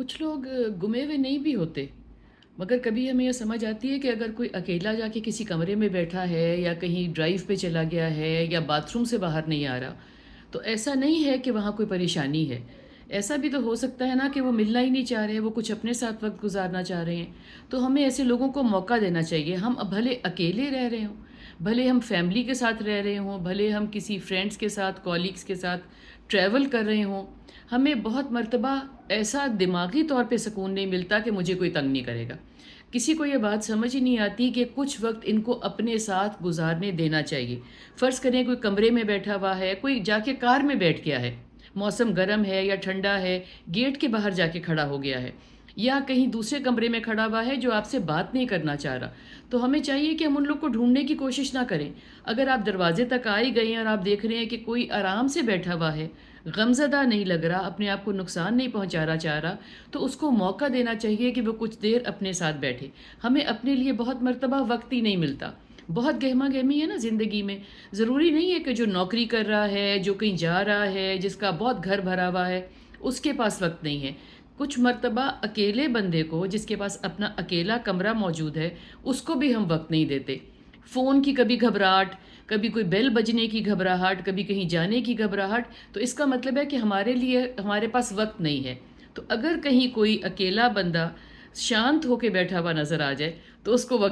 कुछ लोग गुमे हुए नहीं भी होते, मगर कभी हमें ये समझ आती है कि अगर कोई अकेला जाके किसी कमरे में बैठा है या कहीं ड्राइव पे चला गया है या बाथरूम से बाहर नहीं आ रहा, तो ऐसा नहीं है कि वहाँ कोई परेशानी है। ऐसा भी तो हो सकता है ना कि वो मिलना ही नहीं चाह रहे हैं, वो कुछ अपने साथ वक़्त गुज़ारना चाह रहे हैं। तो हमें ऐसे लोगों को मौका देना चाहिए। हम अब भले अकेले रह रहे हों, भले हम फैमिली के साथ रह रहे हों, भले हम किसी फ्रेंड्स के साथ, कॉलीग्स के साथ ट्रैवल कर रहे हों, हमें बहुत मर्तबा ऐसा दिमागी तौर पे सुकून नहीं मिलता कि मुझे कोई तंग नहीं करेगा। किसी को ये बात समझ ही नहीं आती कि कुछ वक़्त इनको अपने साथ गुज़ारने देना चाहिए। फ़र्ज़ करें कोई कमरे में बैठा हुआ है, कोई जाके कार में बैठ गया है, मौसम गर्म है या ठंडा है, गेट के बाहर जाके खड़ा हो गया है या कहीं दूसरे कमरे में खड़ा हुआ है जो आपसे बात नहीं करना चाह रहा, तो हमें चाहिए कि हम उन लोग को ढूँढने की कोशिश ना करें। अगर आप दरवाज़े तक आ ही गए हैं और आप देख रहे हैं कि कोई आराम से बैठा हुआ है, गमज़दा नहीं लग रहा, अपने आप को नुकसान नहीं पहुँचाना चाह रहा, तो उसको मौका देना चाहिए कि वो कुछ देर अपने साथ बैठे। हमें अपने लिए बहुत मर्तबा वक़्त ही नहीं मिलता। बहुत गहमा-गहमी है ना ज़िंदगी में। ज़रूरी नहीं है कि जो नौकरी कर रहा है, जो कहीं जा रहा है, जिसका बहुत घर भरा हुआ है, उसके पास वक़्त नहीं है। कुछ मर्तबा अकेले बंदे को, जिसके पास अपना अकेला कमरा मौजूद है, उसको भी हम वक़्त नहीं देते। फ़ोन की कभी घबराहट, कभी कोई बेल बजने की घबराहट, कभी कहीं जाने की घबराहट, तो इसका मतलब है कि हमारे लिए हमारे पास वक़्त नहीं है। तो अगर कहीं कोई अकेला बंदा शांत होके बैठा हुआ नज़र आ जाए, तो उसको वक़्त